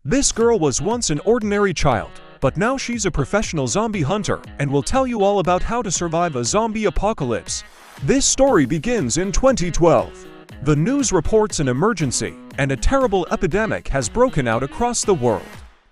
This girl was once an ordinary child, but now she's a professional zombie hunter and will tell you all about how to survive a zombie apocalypse. This story begins in 2012. The news reports an emergency, and a terrible epidemic has broken out across the world.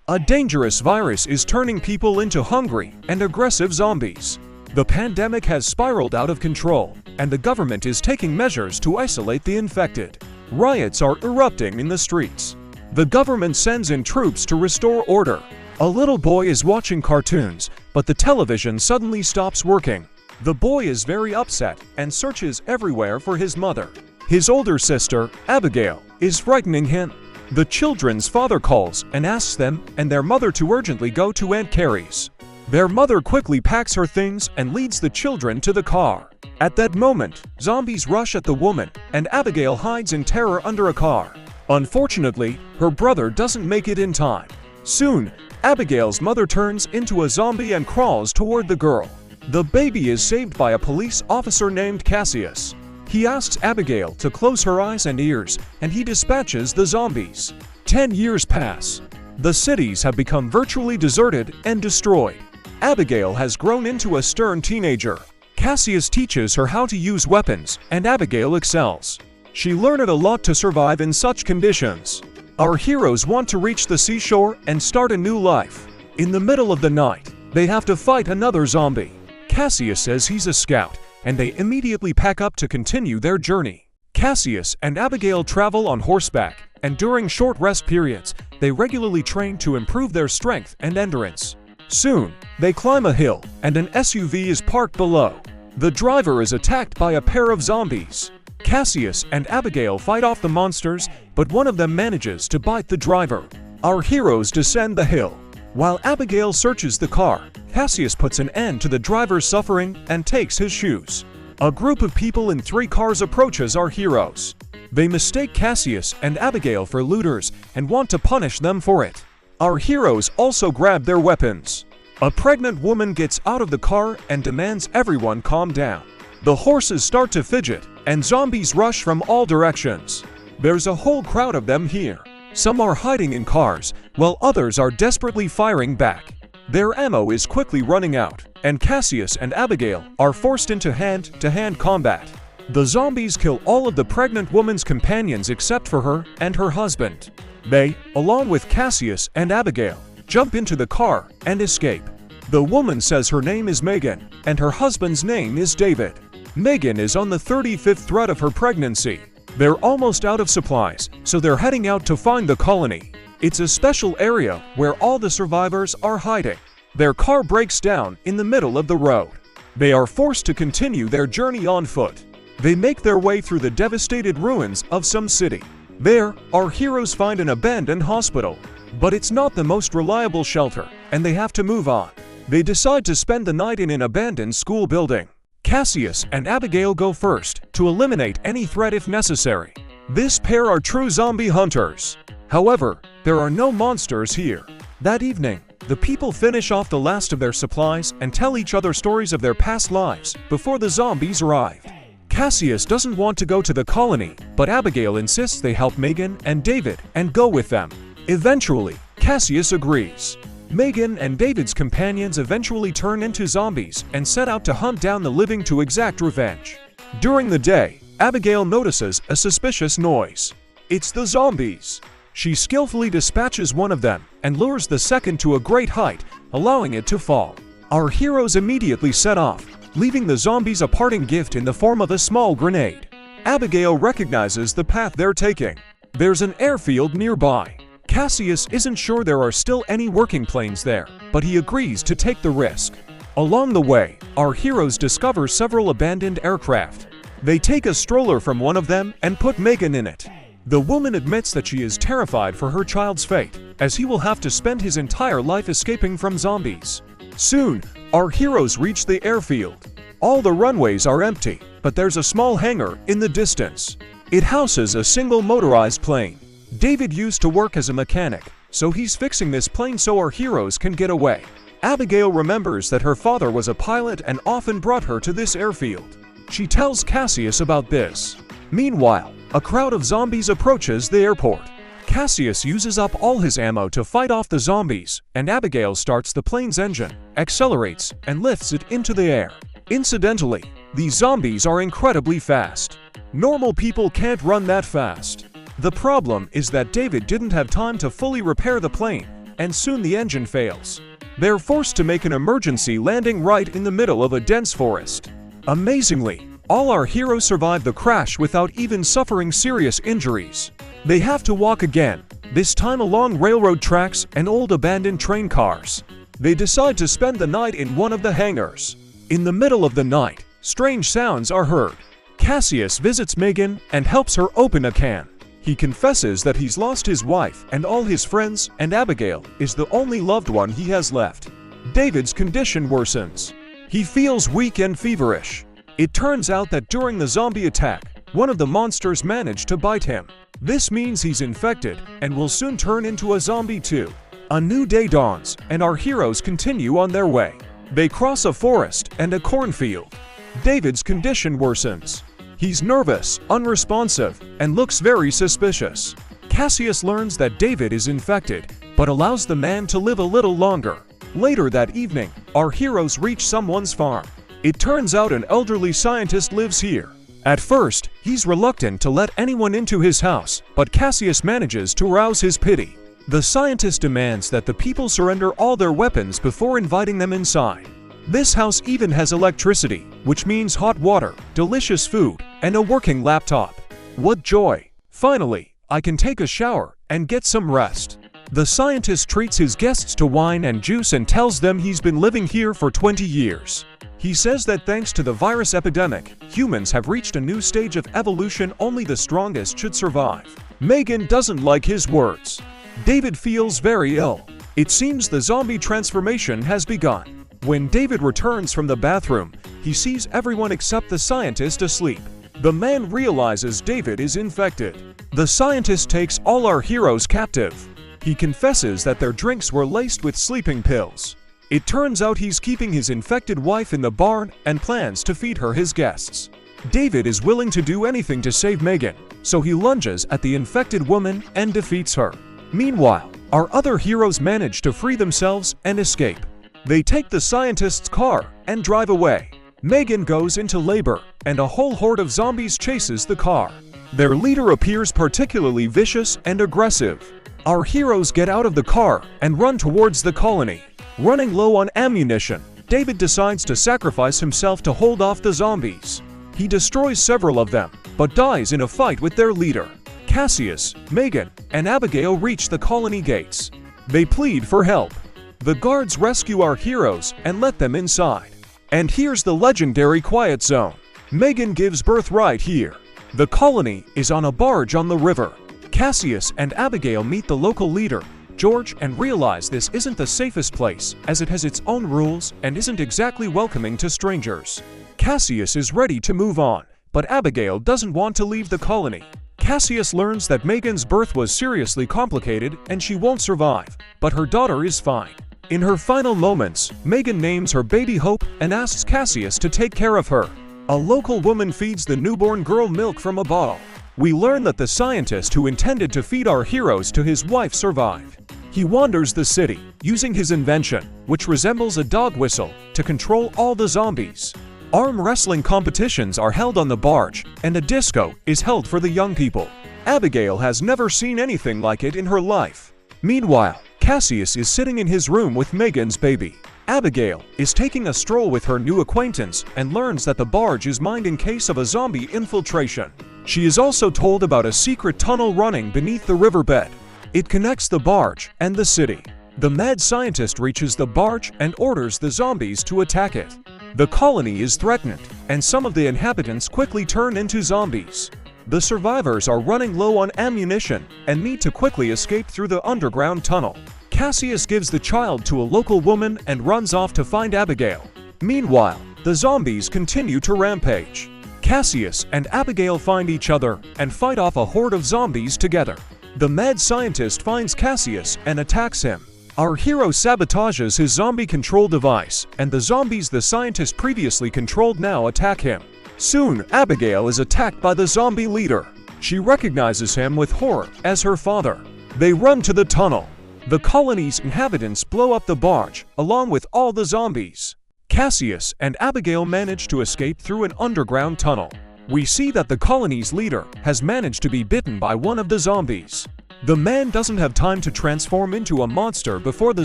A dangerous virus is turning people into hungry and aggressive zombies. The pandemic has spiraled out of control, and the government is taking measures to isolate the infected. Riots are erupting in the streets. The government sends in troops to restore order. A little boy is watching cartoons, but the television suddenly stops working. The boy is very upset and searches everywhere for his mother. His older sister, Abigail, is frightening him. The children's father calls and asks them and their mother to urgently go to Aunt Carrie's. Their mother quickly packs her things and leads the children to the car. At that moment, zombies rush at the woman, and Abigail hides in terror under a car. Unfortunately, her brother doesn't make it in time. Soon, Abigail's mother turns into a zombie and crawls toward the girl. The baby is saved by a police officer named Cassius. He asks Abigail to close her eyes and ears, and he dispatches the zombies. 10 years pass. The cities have become virtually deserted and destroyed. Abigail has grown into a stern teenager. Cassius teaches her how to use weapons, and Abigail excels. She learned a lot to survive in such conditions. Our heroes want to reach the seashore and start a new life. In the middle of the night, they have to fight another zombie. Cassius says he's a scout, and they immediately pack up to continue their journey. Cassius and Abigail travel on horseback, and during short rest periods, they regularly train to improve their strength and endurance. Soon, they climb a hill, and an SUV is parked below. The driver is attacked by a pair of zombies. Cassius and Abigail fight off the monsters, but one of them manages to bite the driver. Our heroes descend the hill. While Abigail searches the car, Cassius puts an end to the driver's suffering and takes his shoes. A group of people in 3 cars approaches our heroes. They mistake Cassius and Abigail for looters and want to punish them for it. Our heroes also grab their weapons. A pregnant woman gets out of the car and demands everyone calm down. The horses start to fidget, and zombies rush from all directions. There's a whole crowd of them here. Some are hiding in cars, while others are desperately firing back. Their ammo is quickly running out, and Cassius and Abigail are forced into hand-to-hand combat. The zombies kill all of the pregnant woman's companions except for her and her husband. They, along with Cassius and Abigail, jump into the car and escape. The woman says her name is Megan, and her husband's name is David. Megan is on the 35th threat of her pregnancy. They're almost out of supplies, so they're heading out to find the colony. It's a special area where all the survivors are hiding. Their car breaks down in the middle of the road. They are forced to continue their journey on foot. They make their way through the devastated ruins of some city. There, our heroes find an abandoned hospital. But it's not the most reliable shelter, and they have to move on. They decide to spend the night in an abandoned school building. Cassius and Abigail go first, to eliminate any threat if necessary. This pair are true zombie hunters. However, there are no monsters here. That evening, the people finish off the last of their supplies and tell each other stories of their past lives before the zombies arrived. Cassius doesn't want to go to the colony, but Abigail insists they help Megan and David and go with them. Eventually, Cassius agrees. Megan and David's companions eventually turn into zombies and set out to hunt down the living to exact revenge. During the day, Abigail notices a suspicious noise. It's the zombies. She skillfully dispatches one of them and lures the second to a great height, allowing it to fall. Our heroes immediately set off, leaving the zombies a parting gift in the form of a small grenade. Abigail recognizes the path they're taking. There's an airfield nearby. Cassius isn't sure there are still any working planes there, but he agrees to take the risk. Along the way, our heroes discover several abandoned aircraft. They take a stroller from one of them and put Megan in it. The woman admits that she is terrified for her child's fate, as he will have to spend his entire life escaping from zombies. Soon, our heroes reach the airfield. All the runways are empty, but there's a small hangar in the distance. It houses a single motorized plane. David used to work as a mechanic, so he's fixing this plane so our heroes can get away. Abigail remembers that her father was a pilot and often brought her to this airfield. She tells Cassius about this. Meanwhile, a crowd of zombies approaches the airport. Cassius uses up all his ammo to fight off the zombies, and Abigail starts the plane's engine, accelerates, and lifts it into the air. Incidentally, these zombies are incredibly fast. Normal people can't run that fast. The problem is that David didn't have time to fully repair the plane, and soon the engine fails. They're forced to make an emergency landing right in the middle of a dense forest. Amazingly, all our heroes survive the crash without even suffering serious injuries. They have to walk again, this time along railroad tracks and old abandoned train cars. They decide to spend the night in one of the hangars. In the middle of the night, strange sounds are heard. Cassius visits Megan and helps her open a can. He confesses that he's lost his wife and all his friends, and Abigail is the only loved one he has left. David's condition worsens. He feels weak and feverish. It turns out that during the zombie attack, one of the monsters managed to bite him. This means he's infected and will soon turn into a zombie too. A new day dawns, and our heroes continue on their way. They cross a forest and a cornfield. David's condition worsens. He's nervous, unresponsive, and looks very suspicious. Cassius learns that David is infected, but allows the man to live a little longer. Later that evening, our heroes reach someone's farm. It turns out an elderly scientist lives here. At first, he's reluctant to let anyone into his house, but Cassius manages to rouse his pity. The scientist demands that the people surrender all their weapons before inviting them inside. This house even has electricity, which means hot water, delicious food, and a working laptop. What joy! Finally, I can take a shower and get some rest. The scientist treats his guests to wine and juice and tells them he's been living here for 20 years. He says that thanks to the virus epidemic, humans have reached a new stage of evolution only the strongest should survive. Megan doesn't like his words. David feels very ill. It seems the zombie transformation has begun. When David returns from the bathroom, he sees everyone except the scientist asleep. The man realizes David is infected. The scientist takes all our heroes captive. He confesses that their drinks were laced with sleeping pills. It turns out he's keeping his infected wife in the barn and plans to feed her his guests. David is willing to do anything to save Megan, so he lunges at the infected woman and defeats her. Meanwhile, our other heroes manage to free themselves and escape. They take the scientist's car and drive away. Megan goes into labor, and a whole horde of zombies chases the car. Their leader appears particularly vicious and aggressive. Our heroes get out of the car and run towards the colony. Running low on ammunition, David decides to sacrifice himself to hold off the zombies. He destroys several of them, but dies in a fight with their leader. Cassius, Megan, and Abigail reach the colony gates. They plead for help. The guards rescue our heroes and let them inside. And here's the legendary Quiet Zone. Megan gives birth right here. The colony is on a barge on the river. Cassius and Abigail meet the local leader, George, and realize this isn't the safest place, as it has its own rules and isn't exactly welcoming to strangers. Cassius is ready to move on, but Abigail doesn't want to leave the colony. Cassius learns that Megan's birth was seriously complicated and she won't survive, but her daughter is fine. In her final moments, Megan names her baby Hope and asks Cassius to take care of her. A local woman feeds the newborn girl milk from a bottle. We learn that the scientist who intended to feed our heroes to his wife survived. He wanders the city, using his invention, which resembles a dog whistle, to control all the zombies. Arm wrestling competitions are held on the barge, and a disco is held for the young people. Abigail has never seen anything like it in her life. Meanwhile, Cassius is sitting in his room with Megan's baby. Abigail is taking a stroll with her new acquaintance and learns that the barge is mined in case of a zombie infiltration. She is also told about a secret tunnel running beneath the riverbed. It connects the barge and the city. The mad scientist reaches the barge and orders the zombies to attack it. The colony is threatened, and some of the inhabitants quickly turn into zombies. The survivors are running low on ammunition and need to quickly escape through the underground tunnel. Cassius gives the child to a local woman and runs off to find Abigail. Meanwhile, the zombies continue to rampage. Cassius and Abigail find each other and fight off a horde of zombies together. The mad scientist finds Cassius and attacks him. Our hero sabotages his zombie control device, and the zombies the scientist previously controlled now attack him. Soon, Abigail is attacked by the zombie leader. She recognizes him with horror as her father. They run to the tunnel. The colony's inhabitants blow up the barge, along with all the zombies. Cassius and Abigail manage to escape through an underground tunnel. We see that the colony's leader has managed to be bitten by one of the zombies. The man doesn't have time to transform into a monster before the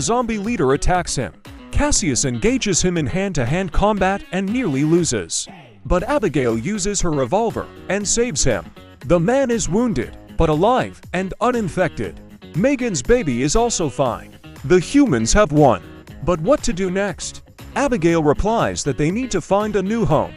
zombie leader attacks him. Cassius engages him in hand-to-hand combat and nearly loses. But Abigail uses her revolver and saves him. The man is wounded, but alive and uninfected. Megan's baby is also fine. The humans have won. But what to do next? Abigail replies that they need to find a new home